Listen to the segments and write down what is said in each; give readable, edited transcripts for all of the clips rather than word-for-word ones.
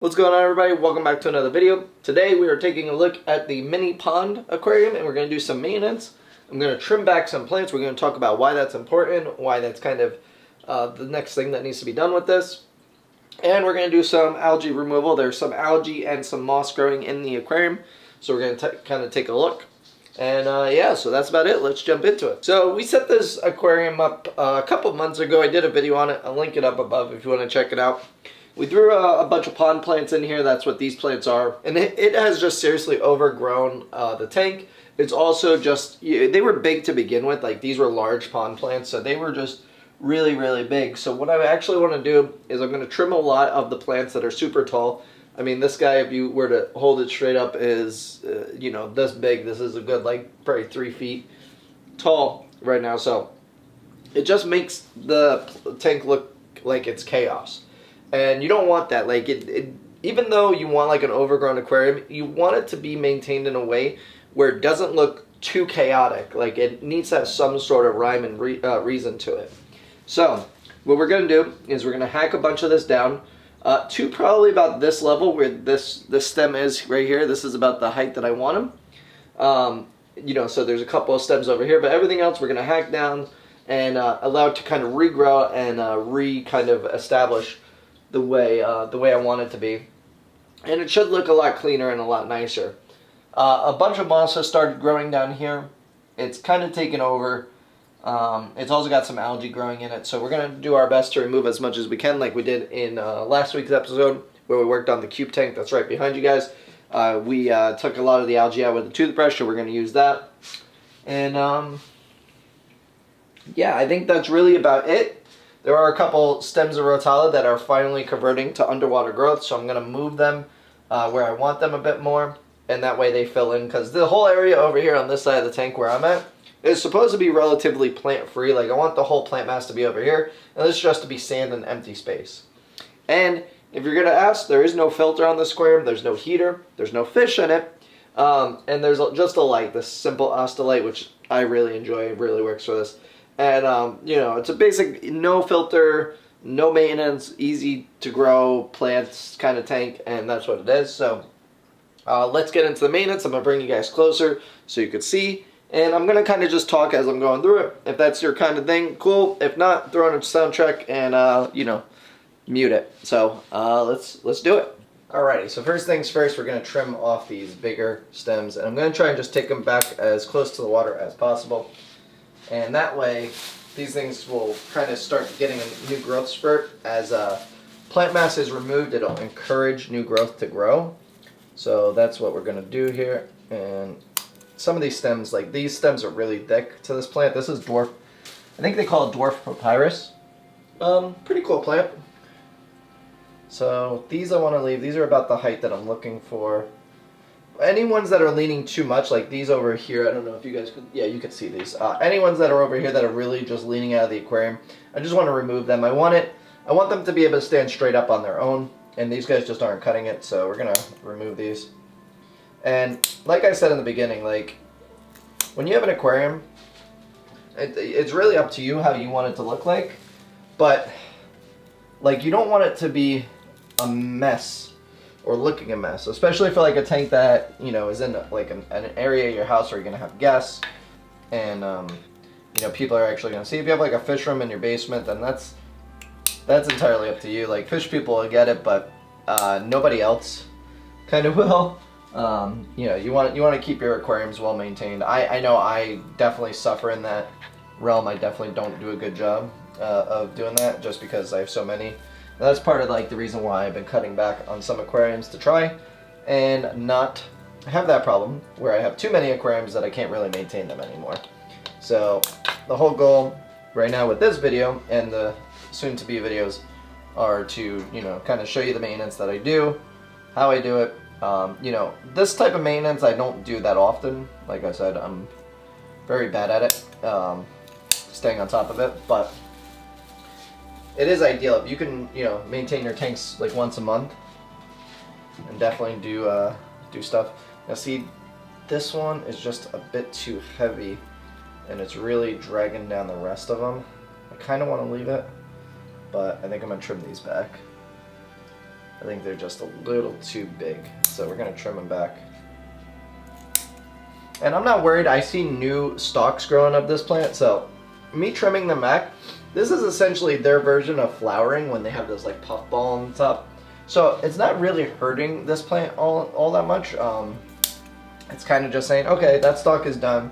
What's going on, everybody? Welcome back to another video. Today we are taking a look at the mini pond aquarium and we're going to do some maintenance. I'm going to trim back some plants. We're going to talk about why that's important, why that's kind of the next thing that needs to be done with this. And we're going to do some algae removal. There's some algae and some moss growing in the aquarium, so we're going to kind of take a look. And yeah, so that's about it. Let's jump into it. So we set this aquarium up a couple months ago. I did a video on it. I'll link it up above if you want to check it out. We threw a bunch of pond plants in here. That's what these plants are. And it has just seriously overgrown the tank. It's also just, they were big to begin with. Like, these were large pond plants, so they were just really, really big. So what I actually want to do is I'm going to trim a lot of the plants that are super tall. I mean, this guy, if you were to hold it straight up, is, you know, this big. This is a good, like, probably 3 feet tall right now. So it just makes the tank look like it's chaos. And you don't want that. Like, even though you want like an overgrown aquarium, you want it to be maintained in a way where it doesn't look too chaotic. Like, it needs to have some sort of rhyme and reason to it. So what we're going to do is we're going to hack a bunch of this down to probably about this level where this stem is right here. This is about the height that I want them. You know, so there's a couple of stems over here, but everything else we're going to hack down and allow it to kind of regrow and kind of establish the way I want it to be, and it should look a lot cleaner and a lot nicer. A bunch of moss has started growing down here. It's kind of taken over. It's also got some algae growing in it, so we're going to do our best to remove as much as we can, like we did in last week's episode where we worked on the cube tank. That's right behind you guys. We took a lot of the algae out with a toothbrush, so we're going to use that. And yeah, I think that's really about it. There are a couple stems of rotala that are finally converting to underwater growth, so I'm going to move them where I want them a bit more, and that way they fill in, because the whole area over here on this side of the tank where I'm at is supposed to be relatively plant-free. Like, I want the whole plant mass to be over here, and this is just to be sand and empty space. And if you're going to ask, there is no filter on this aquarium, there's no heater, there's no fish in it, and there's just a light, this simple Asta light, which I really enjoy. It really works for this. And, you know, it's a basic, no filter, no maintenance, easy to grow plants kind of tank, and that's what it is. So, let's get into the maintenance. I'm going to bring you guys closer so you can see. And I'm going to kind of just talk as I'm going through it. If that's your kind of thing, cool. If not, throw in a soundtrack and, you know, mute it. So, let's do it. Alrighty, so first things first, we're going to trim off these bigger stems. And I'm going to try and just take them back as close to the water as possible. And that way, these things will kind of start getting a new growth spurt. As plant mass is removed, it'll encourage new growth to grow. So that's what we're going to do here. And some of these stems, like these stems are really thick to this plant. This is dwarf, I think they call it dwarf papyrus. Pretty cool plant. So these I want to leave. These are about the height that I'm looking for. Any ones that are leaning too much, like these over here, I don't know if you guys could, yeah, you could see these. Any ones that are over here that are really just leaning out of the aquarium, I just want to remove them. I want them to be able to stand straight up on their own, and these guys just aren't cutting it, so we're going to remove these. And like I said in the beginning, like, when you have an aquarium, it's really up to you how you want it to look like, but, like, you don't want it to be a mess. Or looking a mess, especially for like a tank that, you know, is in like an area of your house where you're gonna have guests, and you know, people are actually gonna see. If you have like a fish room in your basement, then that's entirely up to you. Like, fish people will get it, but nobody else kind of will. You know, you want to keep your aquariums well maintained. I know I definitely suffer in that realm. I definitely don't do a good job of doing that, just because I have so many. That's part of like the reason why I've been cutting back on some aquariums to try and not have that problem where I have too many aquariums that I can't really maintain them anymore. So the whole goal right now with this video and the soon-to-be videos are to, you know, kind of show you the maintenance that I do, how I do it. You know, this type of maintenance I don't do that often. Like I said, I'm very bad at it, staying on top of it, but it is ideal if you can, you know, maintain your tanks like once a month, and definitely do stuff. Now see, this one is just a bit too heavy, and it's really dragging down the rest of them. I kind of want to leave it, but I think I'm gonna trim these back. I think they're just a little too big. So we're gonna trim them back. And I'm not worried, I see new stalks growing up this plant, so me trimming them back, this is essentially their version of flowering when they have this like puff ball on the top. So it's not really hurting this plant all that much. It's kind of just saying, okay, that stalk is done.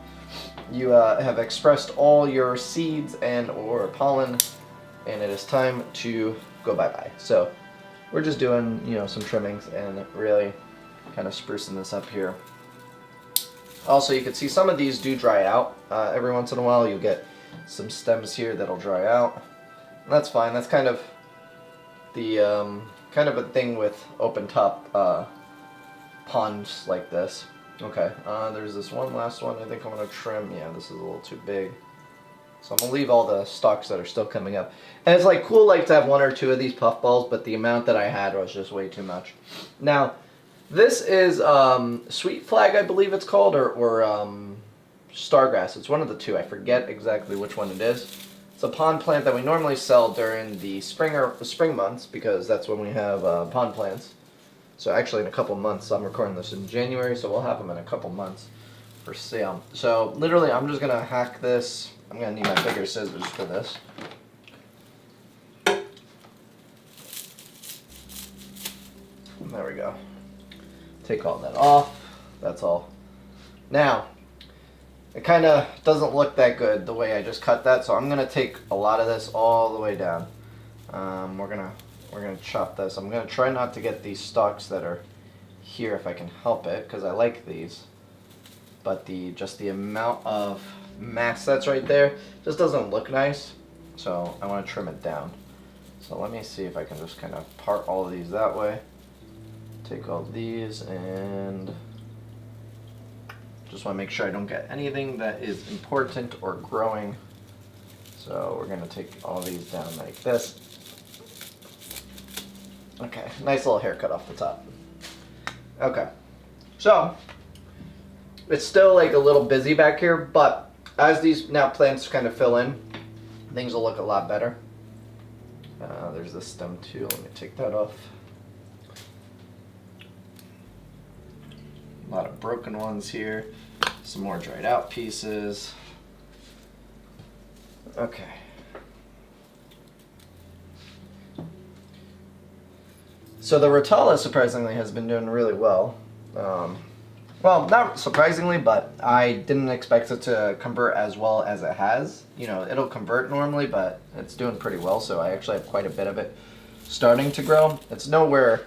You have expressed all your seeds and or pollen, and it is time to go bye-bye. So we're just doing, you know, some trimmings and really kind of sprucing this up here. Also, you can see some of these do dry out. Every once in a while you'll get some stems here that'll dry out. And that's fine. That's kind of the kind of a thing with open top ponds like this. Okay, there's this one last one I think I'm going to trim. Yeah, this is a little too big. So I'm going to leave all the stalks that are still coming up. And it's like cool like to have one or two of these puff balls, but the amount that I had was just way too much. Now, this is sweet flag, I believe it's called, or stargrass. It's one of the two. I forget exactly which one it is. It's a pond plant that we normally sell during the spring months because that's when we have pond plants. So actually in a couple months, I'm recording this in January, so we'll have them in a couple months for sale. So literally I'm just going to hack this. I'm going to need my bigger scissors for this. There we go. Take all that off. That's all. Now, it kind of doesn't look that good the way I just cut that, so I'm going to take a lot of this all the way down. We're gonna chop this. I'm gonna try not to get these stalks that are here if I can help it, because I like these. But just the amount of mass that's right there just doesn't look nice. So I want to trim it down. So let me see if I can just kind of part all of these that way. Take all these and just want to make sure I don't get anything that is important or growing. So we're gonna take all these down like this. Okay, nice little haircut off the top. Okay, so it's still like a little busy back here, but as these now plants kind of fill in, things will look a lot better. There's this stem too. Let me take that off. A lot of broken ones here. Some more dried out pieces. Okay. So the Rotala, surprisingly, has been doing really well. Well, not surprisingly, but I didn't expect it to convert as well as it has. You know, it'll convert normally, but it's doing pretty well, so I actually have quite a bit of it starting to grow. It's nowhere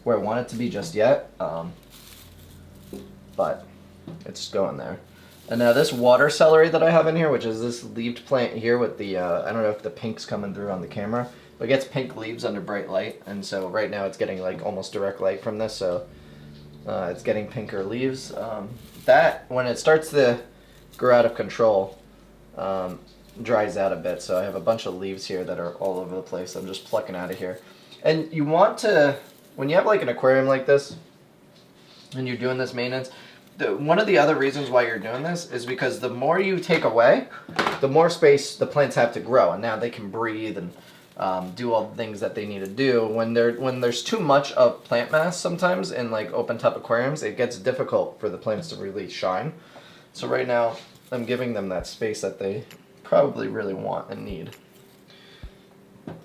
where I want it to be just yet, but it's going there. And now this water celery that I have in here, which is this leaved plant here with the, I don't know if the pink's coming through on the camera, but it gets pink leaves under bright light, and so right now it's getting like almost direct light from this, so it's getting pinker leaves. That, when it starts to grow out of control, dries out a bit, so I have a bunch of leaves here that are all over the place. I'm just plucking out of here. And you want to, when you have like an aquarium like this, and you're doing this maintenance, one of the other reasons why you're doing this is because the more you take away, the more space the plants have to grow, and now they can breathe and do all the things that they need to do. When there's too much of plant mass sometimes in like open top aquariums, it gets difficult for the plants to really shine. So right now I'm giving them that space that they probably really want and need.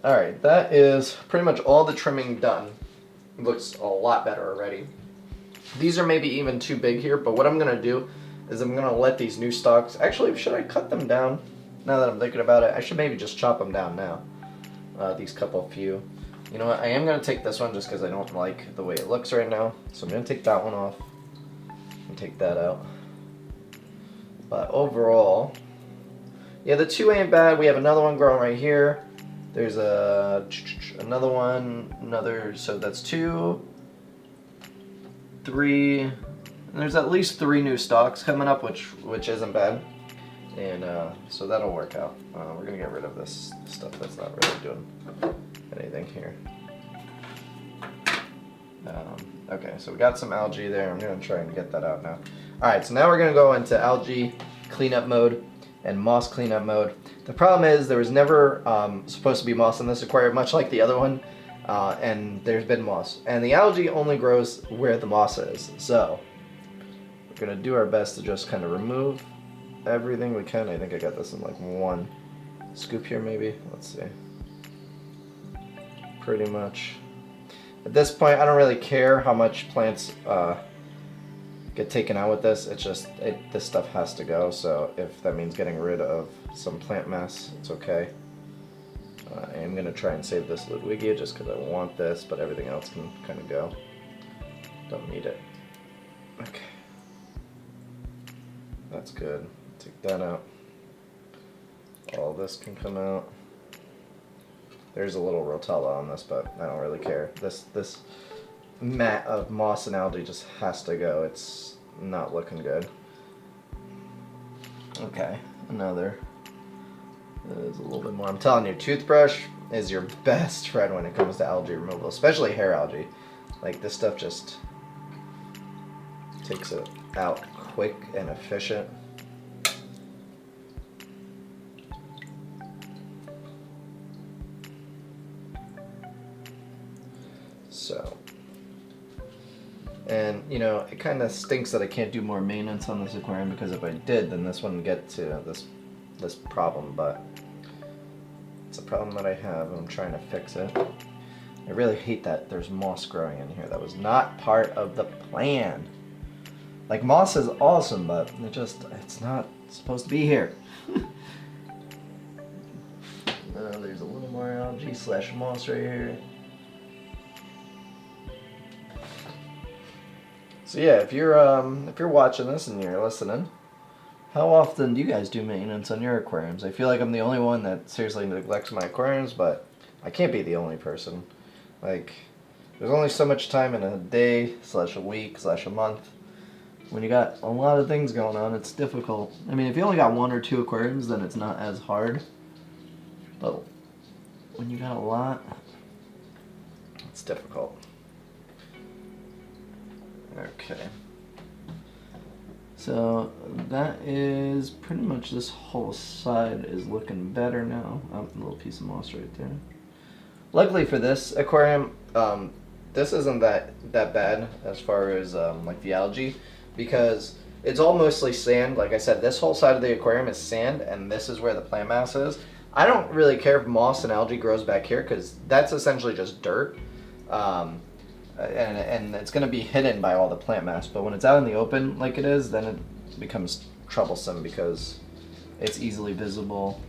Alright, that is pretty much all the trimming done. It looks a lot better already. These are maybe even too big here, but what I'm going to do is I'm going to let these new stalks, actually should I cut them down? Now that I'm thinking about it, I should maybe just chop them down now. These couple few. You know what, I am going to take this one just because I don't like the way it looks right now. So I'm going to take that one off and take that out. But overall, yeah, the two ain't bad. We have another one growing right here. There's another one, so that's 2, 3, and there's at least 3 new stalks coming up, which isn't bad. And so that'll work out. We're gonna get rid of this stuff that's not really doing anything here. Okay, so we got some algae there. I'm gonna try and get that out now. Alright, so now we're gonna go into algae cleanup mode and moss cleanup mode. The problem is there was never supposed to be moss in this aquarium, much like the other one. and there's been moss. And the algae only grows where the moss is. So we're going to do our best to just kind of remove everything we can. I think I got this in like one scoop here maybe. Let's see. Pretty much. At this point, I don't really care how much plants get taken out with this. It's just, this stuff has to go. So if that means getting rid of some plant mass, it's okay. I am going to try and save this Ludwigia just because I want this, but everything else can kind of go. Don't need it. Okay. That's good. Take that out. All this can come out. There's a little rotella on this, but I don't really care. This mat of moss and algae just has to go. It's not looking good. Okay, another. That is a little bit more. I'm telling you, toothbrush is your best friend when it comes to algae removal, especially hair algae. Like, this stuff just takes it out quick and efficient. So, and you know, it kind of stinks that I can't do more maintenance on this aquarium, because if I did, then this wouldn't get to this problem, but it's a problem that I have and I'm trying to fix it. I really hate that there's moss growing in here. That was not part of the plan. Like, moss is awesome, but it's not supposed to be here. There's a little more algae / moss right here. So yeah, if you're watching this and you're listening, how often do you guys do maintenance on your aquariums? I feel like I'm the only one that seriously neglects my aquariums, but I can't be the only person. Like, there's only so much time in a day / a week / a month. When you got a lot of things going on, it's difficult. I mean, if you only got 1 or 2 aquariums, then it's not as hard. But when you got a lot, it's difficult. Okay. So that is pretty much, this whole side is looking better now. Oh, a little piece of moss right there. Luckily for this aquarium, this isn't that bad as far as like the algae, because it's all mostly sand. Like I said, this whole side of the aquarium is sand, and this is where the plant mass is. I don't really care if moss and algae grows back here, because that's essentially just dirt. And it's going to be hidden by all the plant mass, but when it's out in the open like it is, then it becomes troublesome because it's easily visible,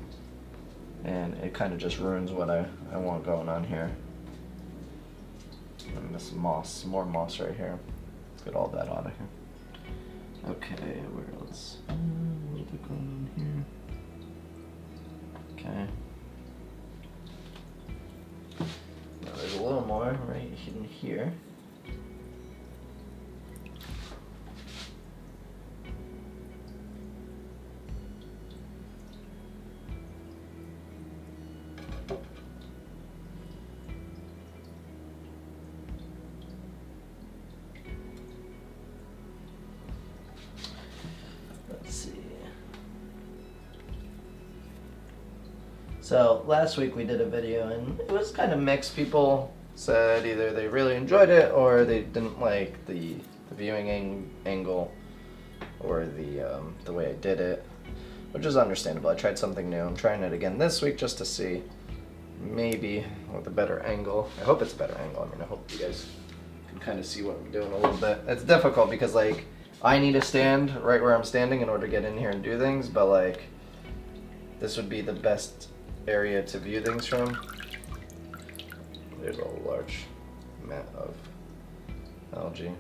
and it kind of just ruins what I want going on here. And this moss, more moss right here. Let's get all that out of here. Okay, where else? A little bit going on here. Okay. Now there's a little more right in here. Let's see. So last week we did a video and it was kind of mixed. People said either they really enjoyed it or they didn't like the viewing angle or the way I did it, which is understandable. I tried something new. I'm trying it again this week just to see, maybe with a better angle. I hope it's a better angle. I mean, I hope you guys can kind of see what I'm doing a little bit. It's difficult because, like, I need to stand right where I'm standing in order to get in here and do things, but, like, this would be the best area to view things from. There's a large mat of algae.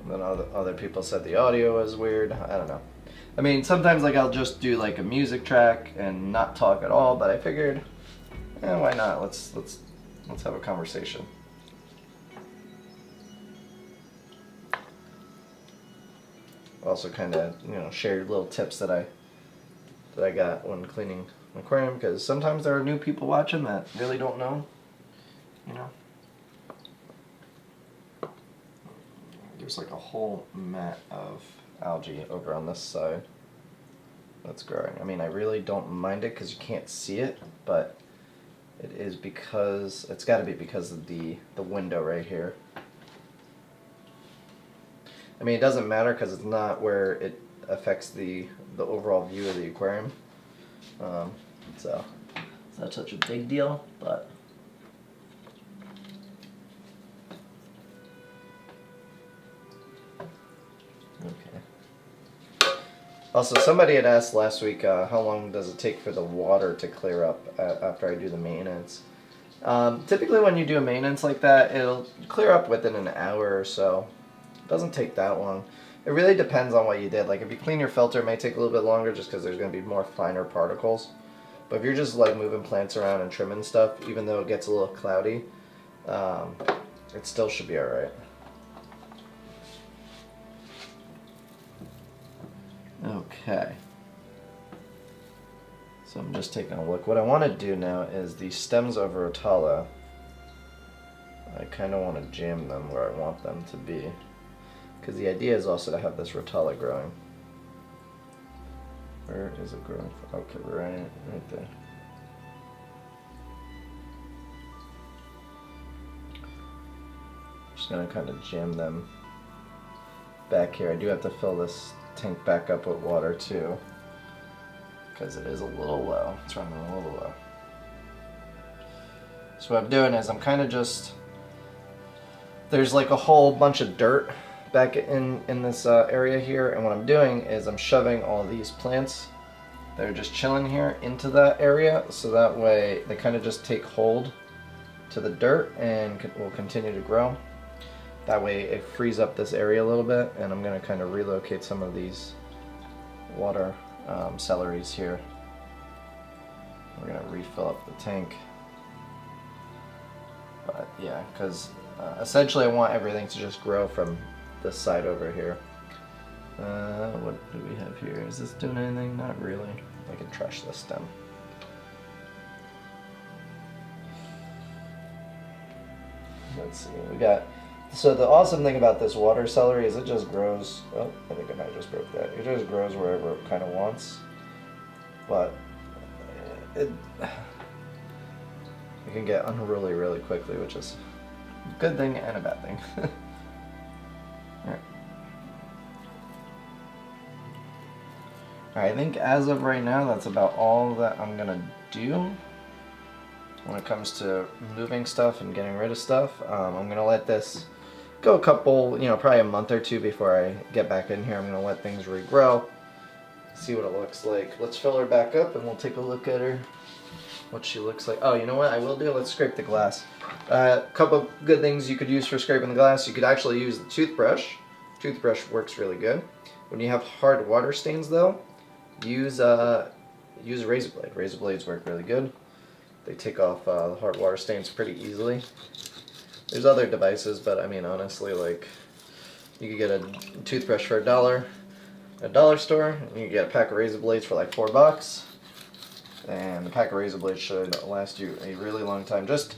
And then other people said the audio was weird. I don't know. I mean, sometimes, like, I'll just do like a music track and not talk at all, but I figured, why not? Let's have a conversation. Also kind of, shared little tips that I got when cleaning my aquarium, because sometimes there are new people watching that really don't know, there's like a whole mat of algae over on this side that's growing. I mean, I really don't mind it because you can't see it, but it is because, it's got to be because of the window right here. I mean, it doesn't matter because it's not where it affects the overall view of the aquarium. So it's not such a big deal, but okay. Also, somebody had asked last week, how long does it take for the water to clear up after I do the maintenance? Typically when you do a maintenance like that, it'll clear up within an hour or so. It doesn't take that long. It really depends on what you did. Like if you clean your filter, it may take a little bit longer just because there's going to be more finer particles. But if you're just like moving plants around and trimming stuff, even though it gets a little cloudy, it still should be alright. Okay. So I'm just taking a look. What I want to do now is the stems of Rotala, I kind of want to jam them where I want them to be. Because the idea is also to have this Rotala growing. Where is it growing? Okay, right there. Just going to kind of jam them back here. I do have to fill this tank back up with water too, because it is a little low. It's running a little low. So what I'm doing is I'm kind of just, there's like a whole bunch of dirt back in this area here, and what I'm doing is I'm shoving all these plants that are just chilling here into that area, so that way they kind of just take hold to the dirt and will continue to grow. That way it frees up this area a little bit, and I'm going to kind of relocate some of these water celeries here. We're going to refill up the tank. But yeah, because essentially I want everything to just grow from this side over here. What do we have here? Is this doing anything? Not really. I can trash this stem. Let's see, we got, so the awesome thing about this water celery is it just grows, oh, I think I might have just broke that. It just grows wherever it kind of wants, but it can get unruly really quickly, which is a good thing and a bad thing. Alright. I think as of right now, that's about all that I'm gonna do when it comes to moving stuff and getting rid of stuff. I'm gonna let this go a couple, probably a month or two before I get back in here. I'm gonna let things regrow, see what it looks like. Let's fill her back up and we'll take a look at her, what she looks like. Oh, you know what I will do? Let's scrape the glass. A couple good things you could use for scraping the glass. You could actually use the toothbrush. Toothbrush works really good. When you have hard water stains though, use a razor blade. Razor blades work really good. They take off the hard water stains pretty easily. There's other devices, but I mean honestly, like, you could get a toothbrush for $1 at a dollar store, and you can get a pack of razor blades for like $4, and the pack of razor blades should last you a really long time. Just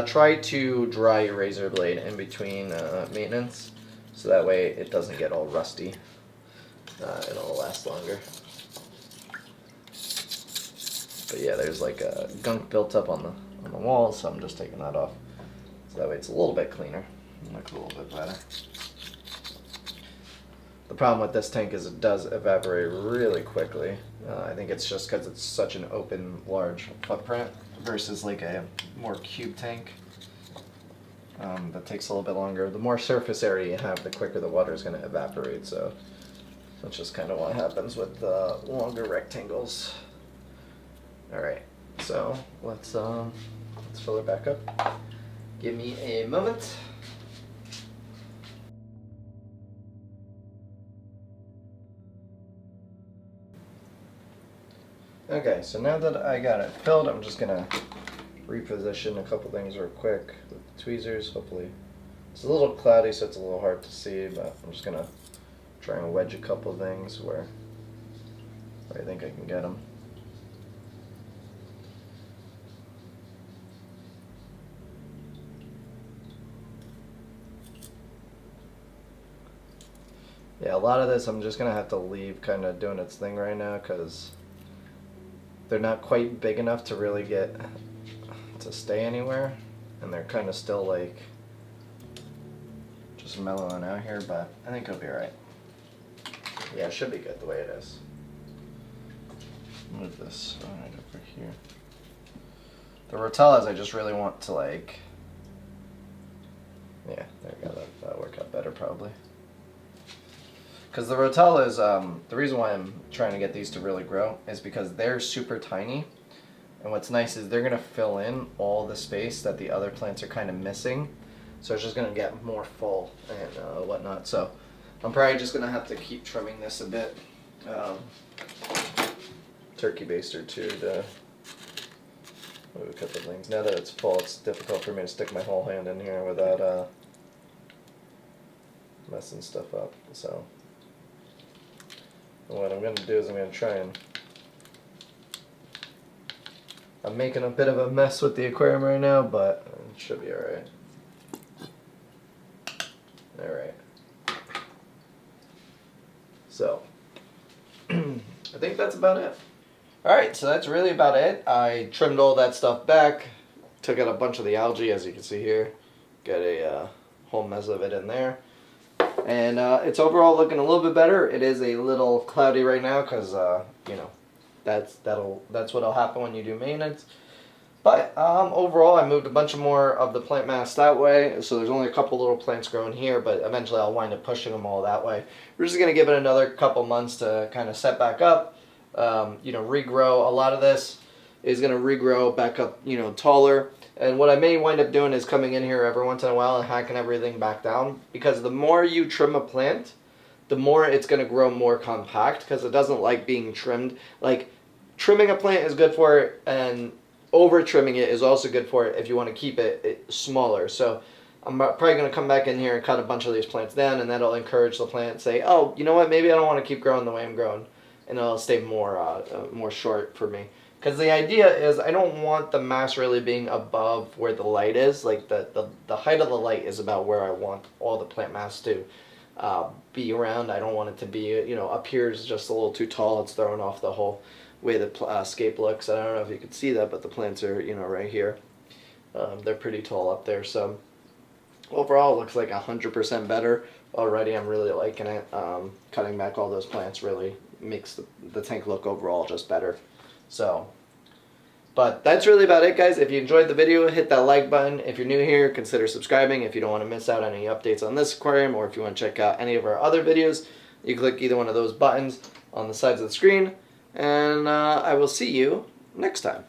try to dry your razor blade in between maintenance, so that way it doesn't get all rusty and it'll last longer. But yeah, there's like gunk built up on the wall, so I'm just taking that off. So that way it's a little bit cleaner. It looks a little bit better. The problem with this tank is it does evaporate really quickly. I think it's just because it's such an open, large footprint versus like a more cube tank. That takes a little bit longer. The more surface area you have, the quicker the water is going to evaporate. So that's just kind of what happens with longer rectangles. Alright, so let's fill her back up. Give me a moment. Okay, so now that I got it filled, I'm just gonna reposition a couple things real quick with the tweezers. Hopefully, it's a little cloudy, so it's a little hard to see, but I'm just gonna try and wedge a couple things where I think I can get them. Yeah, a lot of this I'm just going to have to leave kind of doing its thing right now because they're not quite big enough to really get to stay anywhere. And they're kind of still like just mellowing out here, but I think it'll be alright. Yeah, it should be good the way it is. Move this right over here. The rotellas I just really want to like, yeah, there we go, that'll work out better probably. Because the rotellas, the reason why I'm trying to get these to really grow is because they're super tiny. And what's nice is they're going to fill in all the space that the other plants are kind of missing. So it's just going to get more full and whatnot. So I'm probably just going to have to keep trimming this a bit. Turkey baster too to move a couple of things. Now that it's full, it's difficult for me to stick my whole hand in here without messing stuff up. So what I'm going to do is I'm going to try and... I'm making a bit of a mess with the aquarium right now, but it should be alright. Alright. So, I think that's about it. Alright, so that's really about it. I trimmed all that stuff back, took out a bunch of the algae, as you can see here. Got a whole mess of it in there. And it's overall looking a little bit better. It is a little cloudy right now because, you know, that's what'll happen when you do maintenance. But overall, I moved a bunch more of the plant mass that way. So there's only a couple little plants growing here, but eventually I'll wind up pushing them all that way. We're just going to give it another couple months to kind of set back up, you know, regrow. A lot of this is going to regrow back up, you know, taller. And what I may wind up doing is coming in here every once in a while and hacking everything back down. Because the more you trim a plant, the more it's going to grow more compact because it doesn't like being trimmed. Like, trimming a plant is good for it, and over trimming it is also good for it if you want to keep it smaller. So I'm probably going to come back in here and cut a bunch of these plants down, and that'll encourage the plant to say, oh, you know what, maybe I don't want to keep growing the way I'm growing. And it'll stay more short for me. Because the idea is I don't want the mass really being above where the light is. Like the height of the light is about where I want all the plant mass to be around. I don't want it to be, you know, up here is just a little too tall. It's throwing off the whole way the scape looks. I don't know if you can see that, but the plants are, you know, right here. They're pretty tall up there. So overall it looks like 100% better already. I'm really liking it. Cutting back all those plants really makes the tank look overall just better. So, but that's really about it, guys. If you enjoyed the video, hit that like button. If you're new here, consider subscribing if you don't want to miss out on any updates on this aquarium, or if you want to check out any of our other videos, you click either one of those buttons on the sides of the screen, and I will see you next time.